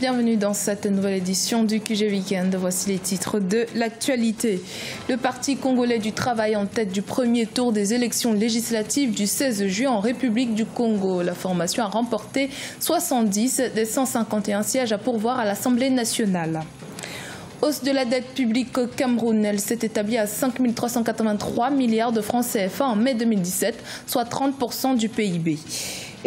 bienvenue dans cette nouvelle édition du QG Weekend. Voici les titres de l'actualité. Le Parti congolais du travail en tête du premier tour des élections législatives du 16 juin en République du Congo. La formation a remporté 70 des 151 sièges à pourvoir à l'Assemblée nationale. Hausse de la dette publique au Cameroun, elle s'est établie à 5 383 milliards de francs CFA en mai 2017, soit 30% du PIB.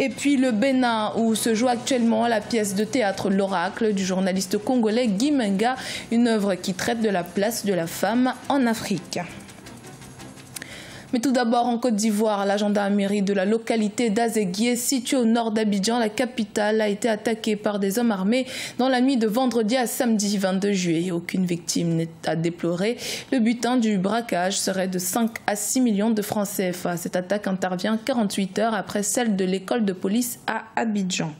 Et puis le Bénin, où se joue actuellement la pièce de théâtre L'Oracle du journaliste congolais Guy Menga, une œuvre qui traite de la place de la femme en Afrique. Mais tout d'abord, en Côte d'Ivoire, la gendarmerie de la localité d'Azéguié, située au nord d'Abidjan, la capitale, a été attaquée par des hommes armés dans la nuit de vendredi à samedi 22 juillet. Aucune victime n'est à déplorer. Le butin du braquage serait de 5 à 6 millions de francs CFA. Cette attaque intervient 48 heures après celle de l'école de police à Abidjan.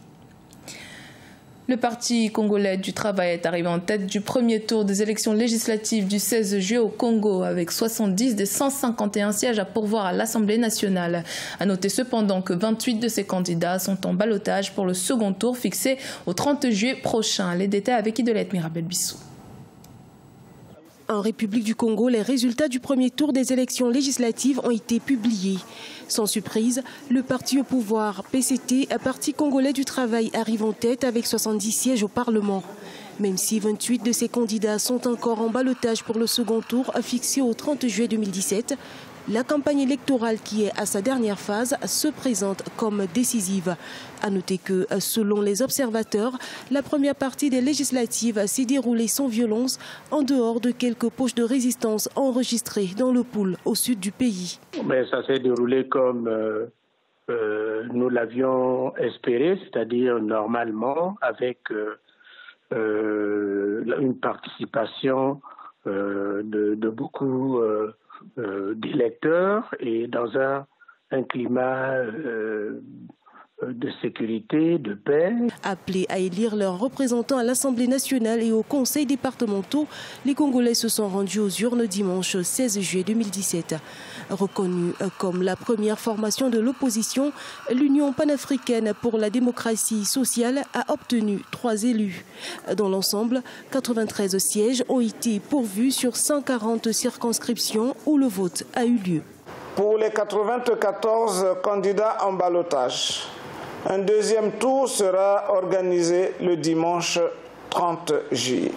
Le Parti congolais du travail est arrivé en tête du premier tour des élections législatives du 16 juillet au Congo, avec 70 des 151 sièges à pourvoir à l'Assemblée nationale. À noter cependant que 28 de ces candidats sont en ballottage pour le second tour fixé au 30 juillet prochain. Les détails avec Idolette Mirabel Bissou. En République du Congo, les résultats du premier tour des élections législatives ont été publiés. Sans surprise, le parti au pouvoir, PCT, Parti congolais du travail, arrive en tête avec 70 sièges au Parlement. Même si 28 de ces candidats sont encore en ballottage pour le second tour fixé au 30 juillet 2017, la campagne électorale qui est à sa dernière phase se présente comme décisive. À noter que, selon les observateurs, la première partie des législatives s'est déroulée sans violence, en dehors de quelques poches de résistance enregistrées dans le Poul, au sud du pays. Mais ça s'est déroulé comme nous l'avions espéré, c'est-à-dire normalement, avec une participation de beaucoup d'électeurs et dans un climat de sécurité, de paix. Appelés à élire leurs représentants à l'Assemblée nationale et aux conseils départementaux, les Congolais se sont rendus aux urnes dimanche 16 juillet 2017. Reconnue comme la première formation de l'opposition, l'Union panafricaine pour la démocratie sociale a obtenu 3 élus. Dans l'ensemble, 93 sièges ont été pourvus sur 140 circonscriptions où le vote a eu lieu. Pour les 94 candidats en ballottage, un deuxième tour sera organisé le dimanche 30 juillet.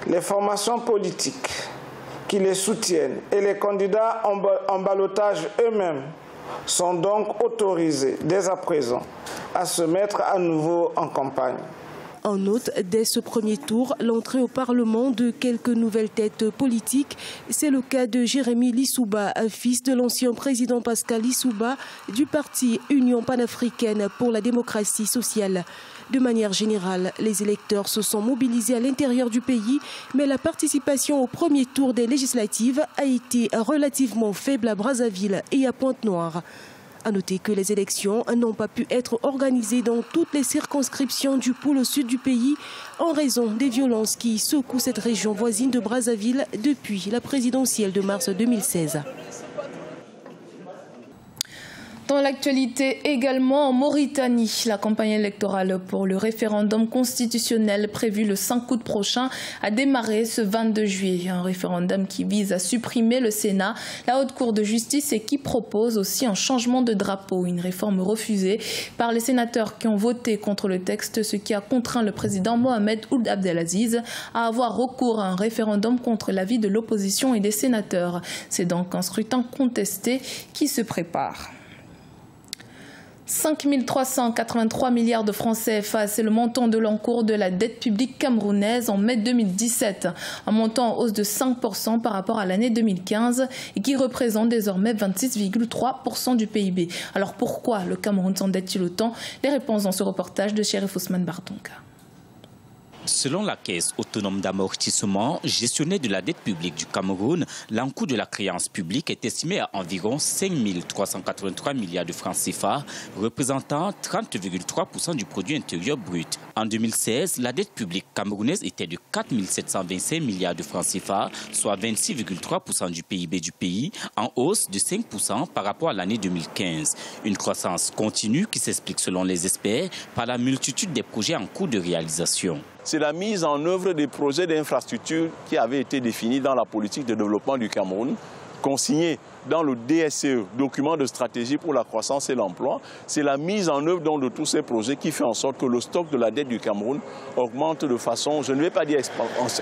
Les formations politiques qui les soutiennent et les candidats en ballottage eux-mêmes sont donc autorisés dès à présent à se mettre à nouveau en campagne. On note dès ce premier tour l'entrée au Parlement de quelques nouvelles têtes politiques. C'est le cas de Jérémy Lissouba, fils de l'ancien président Pascal Lissouba du parti Union panafricaine pour la démocratie sociale. De manière générale, les électeurs se sont mobilisés à l'intérieur du pays, mais la participation au premier tour des législatives a été relativement faible à Brazzaville et à Pointe-Noire. À noter que les élections n'ont pas pu être organisées dans toutes les circonscriptions du pôle au sud du pays en raison des violences qui secouent cette région voisine de Brazzaville depuis la présidentielle de mars 2016. Dans l'actualité également en Mauritanie, la campagne électorale pour le référendum constitutionnel prévu le 5 août prochain a démarré ce 22 juillet. Un référendum qui vise à supprimer le Sénat, la Haute Cour de justice et qui propose aussi un changement de drapeau, une réforme refusée par les sénateurs qui ont voté contre le texte, ce qui a contraint le président Mohamed Ould Abdelaziz à avoir recours à un référendum contre l'avis de l'opposition et des sénateurs. C'est donc un scrutin contesté qui se prépare. 5 383 milliards de francs CFA, c'est le montant de l'encours de la dette publique camerounaise en mai 2017, un montant en hausse de 5% par rapport à l'année 2015 et qui représente désormais 26,3% du PIB. Alors pourquoi le Cameroun s'endette-t-il autant? Les réponses dans ce reportage de Chérif Ousmane Bardonga. Selon la Caisse autonome d'amortissement, gestionnaire de la dette publique du Cameroun, l'encours de la créance publique est estimé à environ 5 383 milliards de francs CFA, représentant 30,3% du produit intérieur brut. En 2016, la dette publique camerounaise était de 4 725 milliards de francs CFA, soit 26,3% du PIB du pays, en hausse de 5% par rapport à l'année 2015. Une croissance continue qui s'explique selon les experts par la multitude des projets en cours de réalisation. C'est la mise en œuvre des projets d'infrastructure qui avaient été définis dans la politique de développement du Cameroun, consignés dans le DSCE, document de stratégie pour la croissance et l'emploi. C'est la mise en œuvre de tous ces projets qui fait en sorte que le stock de la dette du Cameroun augmente de façon, je ne vais pas dire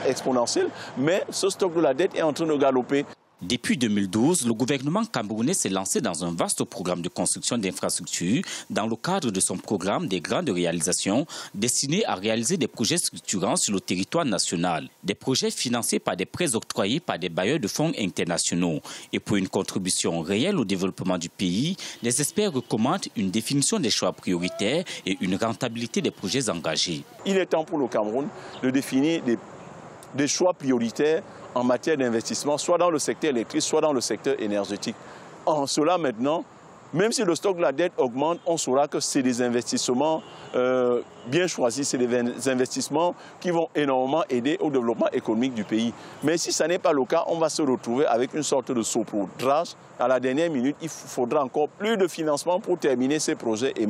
exponentielle, mais ce stock de la dette est en train de galoper. Depuis 2012, le gouvernement camerounais s'est lancé dans un vaste programme de construction d'infrastructures dans le cadre de son programme des grandes réalisations destiné à réaliser des projets structurants sur le territoire national. Des projets financés par des prêts octroyés par des bailleurs de fonds internationaux. Et pour une contribution réelle au développement du pays, les experts recommandent une définition des choix prioritaires et une rentabilité des projets engagés. Il est temps pour le Cameroun de définir des choix prioritaires en matière d'investissement, soit dans le secteur électrique, soit dans le secteur énergétique. En cela maintenant, même si le stock de la dette augmente, on saura que c'est des investissements bien choisis, c'est des investissements qui vont énormément aider au développement économique du pays. Mais si ce n'est pas le cas, on va se retrouver avec une sorte de saupoudrage. À la dernière minute, il faudra encore plus de financement pour terminer ces projets et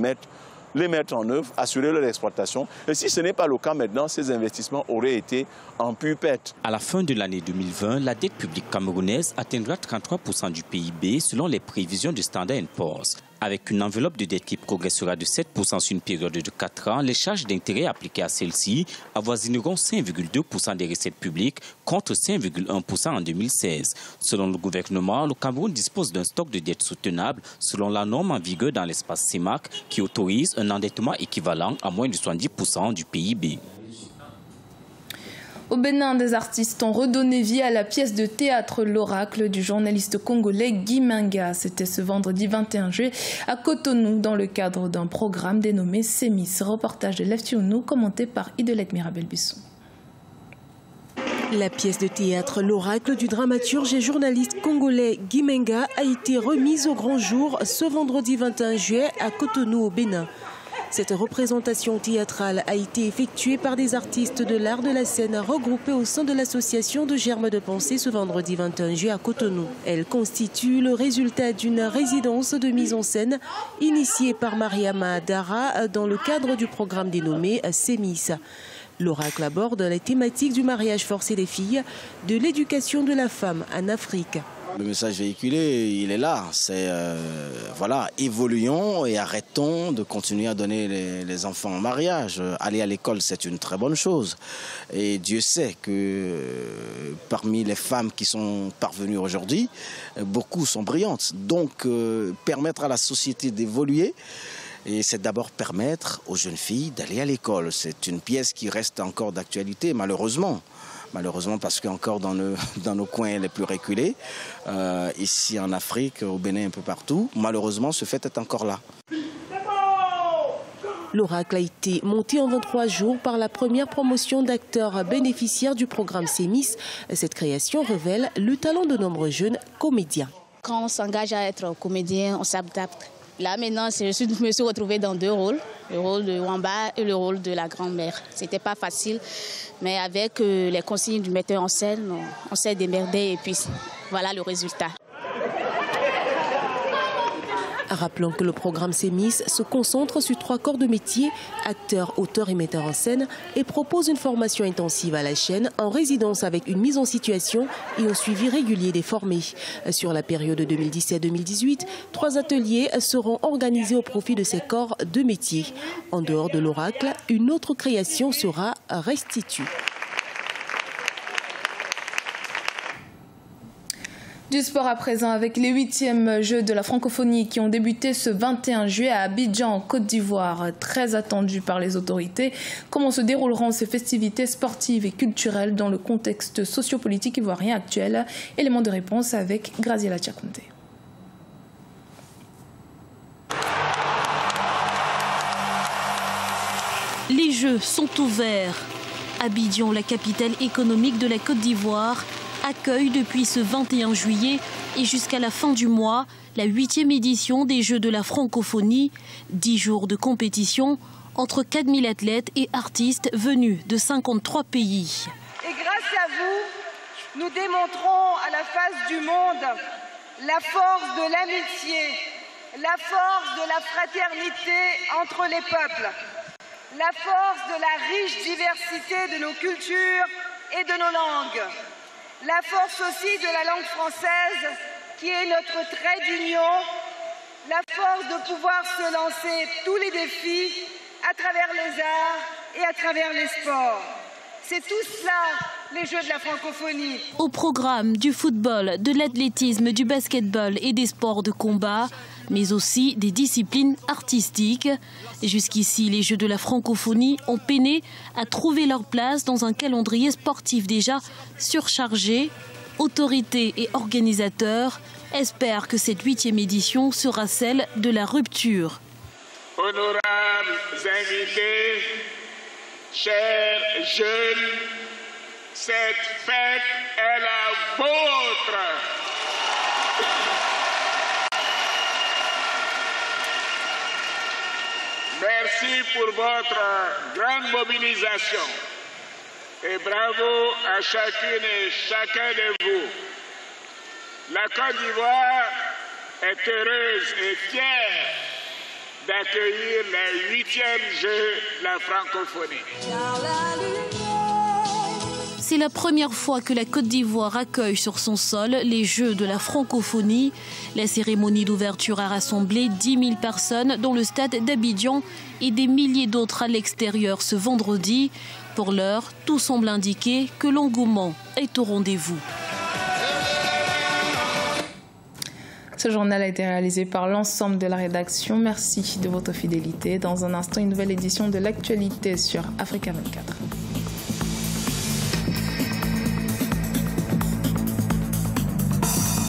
les mettre en œuvre, assurer leur exploitation. Et si ce n'est pas le cas maintenant, ces investissements auraient été en pure perte. À la fin de l'année 2020, la dette publique camerounaise atteindra 33% du PIB selon les prévisions du Standard & Poor's. Avec une enveloppe de dette qui progressera de 7% sur une période de 4 ans, les charges d'intérêt appliquées à celle-ci avoisineront 5,2% des recettes publiques contre 5,1% en 2016. Selon le gouvernement, le Cameroun dispose d'un stock de dette soutenable selon la norme en vigueur dans l'espace CEMAC qui autorise un endettement équivalent à moins de 70% du PIB. Au Bénin, des artistes ont redonné vie à la pièce de théâtre L'Oracle du journaliste congolais Guy Menga. C'était ce vendredi 21 juillet à Cotonou dans le cadre d'un programme dénommé Sémis. Reportage de Leftiounou commenté par Idelette Mirabel-Bisson. La pièce de théâtre L'Oracle du dramaturge et journaliste congolais Guy Menga a été remise au grand jour ce vendredi 21 juillet à Cotonou au Bénin. Cette représentation théâtrale a été effectuée par des artistes de l'art de la scène regroupés au sein de l'association de Germes de Pensée ce vendredi 21 juillet à Cotonou. Elle constitue le résultat d'une résidence de mise en scène initiée par Mariama Dara dans le cadre du programme dénommé Sémis. L'Oracle aborde les thématiques du mariage forcé des filles, de l'éducation de la femme en Afrique. Le message véhiculé, il est là. C'est voilà, évoluons et arrêtons de continuer à donner les enfants en mariage. Aller à l'école, c'est une très bonne chose. Et Dieu sait que parmi les femmes qui sont parvenues aujourd'hui, beaucoup sont brillantes. Donc, permettre à la société d'évoluer, et c'est d'abord permettre aux jeunes filles d'aller à l'école. C'est une pièce qui reste encore d'actualité, malheureusement. Malheureusement parce qu'encore dans nos coins les plus reculés, ici en Afrique, au Bénin, un peu partout, malheureusement ce fait est encore là. L'Oracle a été monté en 23 jours par la première promotion d'acteurs bénéficiaires du programme Sémis. Cette création révèle le talent de nombreux jeunes comédiens. Quand on s'engage à être comédien, on s'adapte. Là maintenant, je me suis retrouvée dans 2 rôles, le rôle de Wamba et le rôle de la grand-mère. C'était pas facile, mais avec les consignes du metteur en scène, on s'est démerdé et puis voilà le résultat. Rappelons que le programme Sémis se concentre sur 3 corps de métier, acteurs, auteurs et metteurs en scène, et propose une formation intensive à la chaîne en résidence avec une mise en situation et un suivi régulier des formés. Sur la période 2017-2018, 3 ateliers seront organisés au profit de ces corps de métier. En dehors de l'Oracle, une autre création sera restituée. Du sport à présent avec les 8e Jeux de la francophonie qui ont débuté ce 21 juillet à Abidjan en Côte d'Ivoire. Très attendus par les autorités. Comment se dérouleront ces festivités sportives et culturelles dans le contexte sociopolitique ivoirien actuel? Élément de réponse avec Graziella Tchakounte. Les Jeux sont ouverts. Abidjan, la capitale économique de la Côte d'Ivoire, accueille depuis ce 21 juillet et jusqu'à la fin du mois la 8e édition des Jeux de la francophonie, 10 jours de compétition entre 4000 athlètes et artistes venus de 53 pays. Et grâce à vous, nous démontrons à la face du monde la force de l'amitié, la force de la fraternité entre les peuples, la force de la riche diversité de nos cultures et de nos langues, la force aussi de la langue française qui est notre trait d'union, la force de pouvoir se lancer tous les défis à travers les arts et à travers les sports. C'est tout cela, les Jeux de la francophonie. Au programme du football, de l'athlétisme, du basketball et des sports de combat, mais aussi des disciplines artistiques. Jusqu'ici, les Jeux de la francophonie ont peiné à trouver leur place dans un calendrier sportif déjà surchargé. Autorités et organisateurs espèrent que cette 8e édition sera celle de la rupture. Honorables invités, chers jeunes, cette fête est la vôtre. Merci pour votre grande mobilisation et bravo à chacune et chacun de vous. La Côte d'Ivoire est heureuse et fière d'accueillir les 8e Jeux de la francophonie. C'est la première fois que la Côte d'Ivoire accueille sur son sol les Jeux de la francophonie. La cérémonie d'ouverture a rassemblé 10 000 personnes dans le stade d'Abidjan et des milliers d'autres à l'extérieur ce vendredi. Pour l'heure, tout semble indiquer que l'engouement est au rendez-vous. Ce journal a été réalisé par l'ensemble de la rédaction. Merci de votre fidélité. Dans un instant, une nouvelle édition de l'actualité sur Africa 24.